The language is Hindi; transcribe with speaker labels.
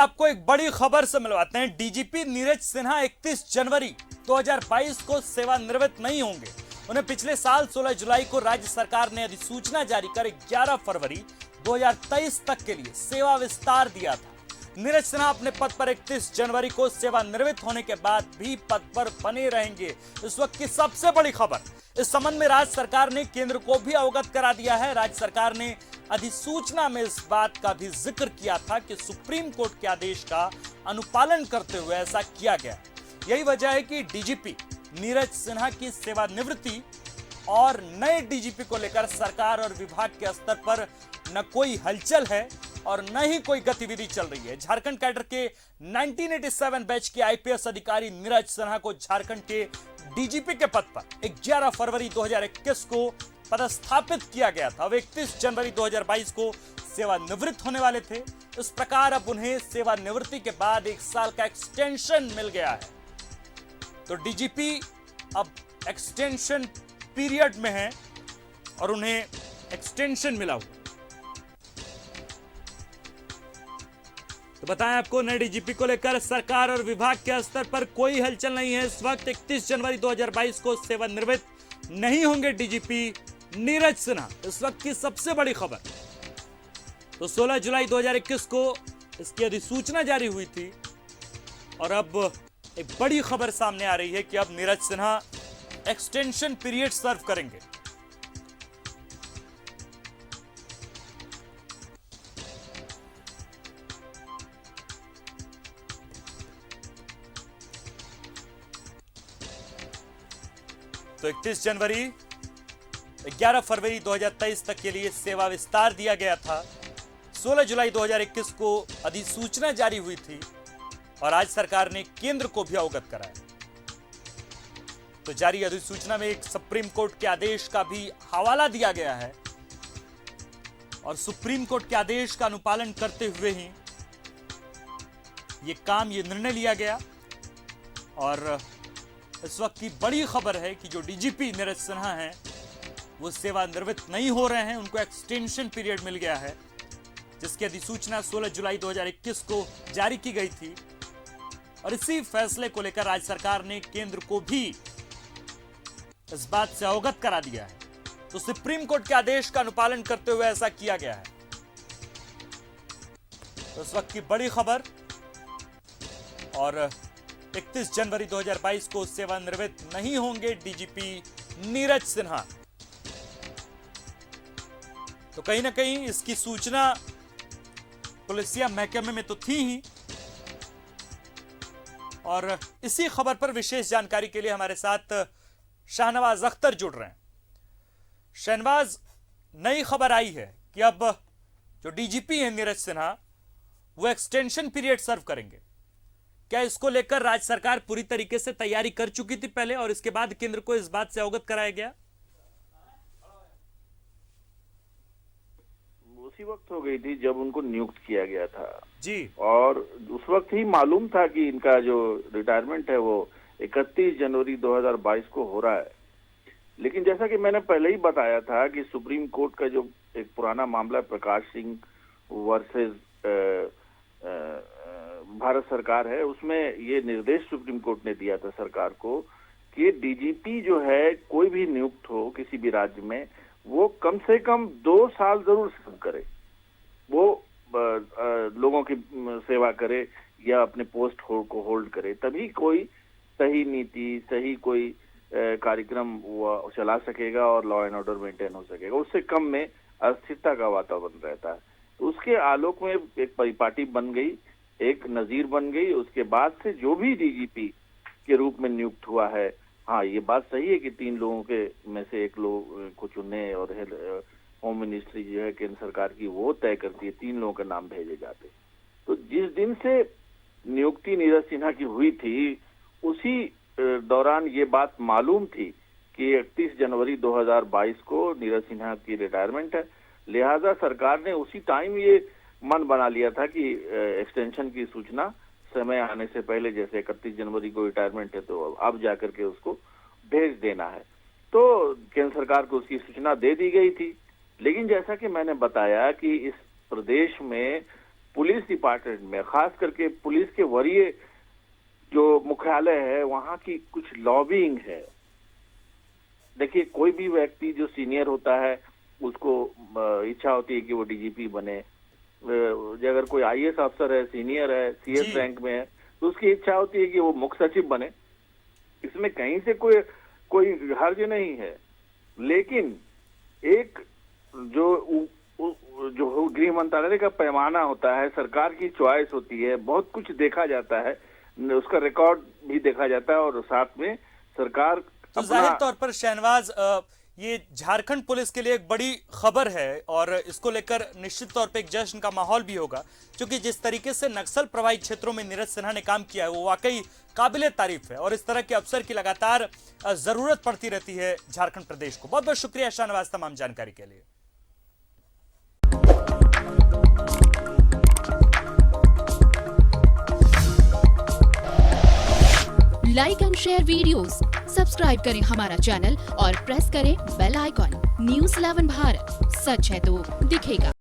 Speaker 1: आपको एक बड़ी खबर से मिलवाते हैं। डीजीपी नीरज सिन्हा 31 जनवरी 2022 को सेवानिवृत्त नहीं होंगे। उन्हें पिछले साल 16 जुलाई को राज्य सरकार ने अधिसूचना जारी कर 11 फरवरी 2023 तक के लिए सेवा विस्तार दिया था। नीरज सिन्हा अपने पद पर 31 जनवरी को सेवानिवृत्त होने के बाद भी पद पर बने रहेंगे। इस वक्त की सबसे बड़ी खबर, इस संबंध में राज्य सरकार ने केंद्र को भी अवगत करा दिया है। राज्य सरकार ने अधिसूचना में इस बात का भी जिक्र किया था कि सुप्रीम कोर्ट के आदेश का अनुपालन करते हुए ऐसा किया गया। यही वजह है कि डीजीपी नीरज सिन्हा की सेवानिवृत्ति और नए डीजीपी को लेकर सरकार और विभाग के स्तर पर न कोई हलचल है और न ही कोई गतिविधि चल रही है। झारखंड कैडर के 1987 बैच के आईपीएस अधिकारी नीरज सिन्हा को झारखंड के डीजीपी के पद पर 11 फरवरी 2021 को पदस्थापित किया गया था। अब 31 जनवरी 2022 को सेवानिवृत्त होने वाले थे। इस प्रकार अब उन्हें सेवानिवृत्ति के बाद 1 साल का एक्सटेंशन मिल गया है। तो डीजीपी अब एक्सटेंशन पीरियड में है और उन्हें एक्सटेंशन मिला हुआ। तो बताएं आपको, नए डीजीपी को लेकर सरकार और विभाग के स्तर पर कोई हलचल नहीं है। इस वक्त 31 जनवरी 2022 को सेवानिवृत्त नहीं होंगे डीजीपी नीरज सिन्हा। इस वक्त की सबसे बड़ी खबर, तो 16 जुलाई 2021 को इसकी अधिसूचना जारी हुई थी और अब एक बड़ी खबर सामने आ रही है कि अब Neeraj Sinha extension period serve करेंगे। तो 31 जनवरी 11 फरवरी 2023 तक के लिए सेवा विस्तार दिया गया था। 16 जुलाई 2021 को अधिसूचना जारी हुई थी और आज सरकार ने केंद्र को भी अवगत कराया। तो जारी अधिसूचना में एक सुप्रीम कोर्ट के आदेश का भी हवाला दिया गया है और सुप्रीम कोर्ट के आदेश का अनुपालन करते हुए ही ये निर्णय लिया गया। और इस वक्त की बड़ी खबर है कि जो डीजीपी नीरज सिन्हा हैं वो सेवानिवृत्त नहीं हो रहे हैं, उनको एक्सटेंशन पीरियड मिल गया है, जिसकी अधिसूचना 16 जुलाई 2021 को जारी की गई थी। और इसी फैसले को लेकर राज्य सरकार ने केंद्र को भी इस बात से अवगत करा दिया है। तो सुप्रीम कोर्ट के आदेश का अनुपालन करते हुए ऐसा किया गया है। तो इस वक्त की बड़ी खबर, और 31 जनवरी 2022 को सेवानिवृत्त नहीं होंगे डीजीपी नीरज सिन्हा। तो कहीं ना कहीं इसकी सूचना पुलिसिया महकमे में तो थी ही, और इसी खबर पर विशेष जानकारी के लिए हमारे साथ शाहनवाज अख्तर जुड़ रहे हैं। शाहनवाज, नई खबर आई है कि अब जो डीजीपी है नीरज सिन्हा वो एक्सटेंशन पीरियड सर्व करेंगे। क्या इसको लेकर राज्य सरकार पूरी तरीके से तैयारी कर चुकी थी पहले और इसके बाद केंद्र को इस बात से अवगत कराया गया?
Speaker 2: उसी वक्त हो गई थी जब उनको नियुक्त किया गया था
Speaker 1: जी,
Speaker 2: और उस वक्त ही मालूम था कि इनका जो रिटायरमेंट है वो 31 जनवरी 2022 को हो रहा है। लेकिन जैसा कि मैंने पहले ही बताया था कि सुप्रीम कोर्ट का जो एक पुराना मामला प्रकाश सिंह वर्सेस भारत सरकार है, उसमें ये निर्देश सुप्रीम कोर्ट ने दिया था सरकार को कि डीजीपी जो है कोई भी नियुक्त हो किसी भी राज्य में, वो कम से कम 2 साल जरूर सर्व करे, वो लोगों की सेवा करे या अपने पोस्ट को होल्ड करे, तभी कोई सही नीति, सही कोई कार्यक्रम वो चला सकेगा और लॉ एंड ऑर्डर मेंटेन हो सकेगा। उससे कम में अस्थिरता का वातावरण रहता है। तो उसके आलोक में एक परिपाटी बन गई, एक नजीर बन गई। उसके बाद से जो भी डीजीपी के रूप में नियुक्त हुआ है, हाँ ये बात सही है कि 3 लोगों के में से एक लोग को चुनने और होम मिनिस्ट्री जो है केंद्र सरकार की वो तय करती है, 3 लोगों के नाम भेजे जाते। तो जिस दिन से नियुक्ति नीरज सिन्हा की हुई थी उसी दौरान ये बात मालूम थी कि 31 जनवरी 2022 को नीरज सिन्हा की रिटायरमेंट है। लिहाजा सरकार ने उसी टाइम ये मन बना लिया था कि एक्सटेंशन की सूचना समय आने से पहले, जैसे 31 जनवरी को रिटायरमेंट है तो अब जाकर के उसको भेज देना है। तो केंद्र सरकार को उसकी सूचना दे दी गई थी। लेकिन जैसा कि मैंने बताया कि इस प्रदेश में पुलिस डिपार्टमेंट में, खास करके पुलिस के वरीय जो मुख्यालय है वहां की कुछ लॉबिंग है। देखिए, कोई भी व्यक्ति जो सीनियर होता है उसको इच्छा होती है कि वो डीजीपी बने। अगर कोई आईएएस अफसर है, सीनियर है, सीएस रैंक में है, तो उसकी इच्छा होती है कि वो मुख्य सचिव बने। इसमें कहीं से कोई हर्ज नहीं है। लेकिन एक जो गृह मंत्रालय का पैमाना होता है, सरकार की चॉइस होती है, बहुत कुछ देखा जाता है, उसका रिकॉर्ड भी देखा जाता है और साथ में सरकार
Speaker 1: तो जाहिर तौर पर शहनवाज, ये झारखंड पुलिस के लिए एक बड़ी खबर है और इसको लेकर निश्चित तौर पे एक जश्न का माहौल भी होगा, क्योंकि जिस तरीके से नक्सल प्रभावित क्षेत्रों में नीरज सिन्हा ने काम किया है वो वाकई काबिले तारीफ है और इस तरह के अफसर की लगातार जरूरत पड़ती रहती है झारखंड प्रदेश को। बहुत बहुत शुक्रिया शहनवाज तमाम जानकारी के लिए।
Speaker 3: Like and share videos, subscribe करें हमारा चैनल और प्रेस करें बेल आइकॉन। न्यूज़ 11 भारत, सच है तो दिखेगा।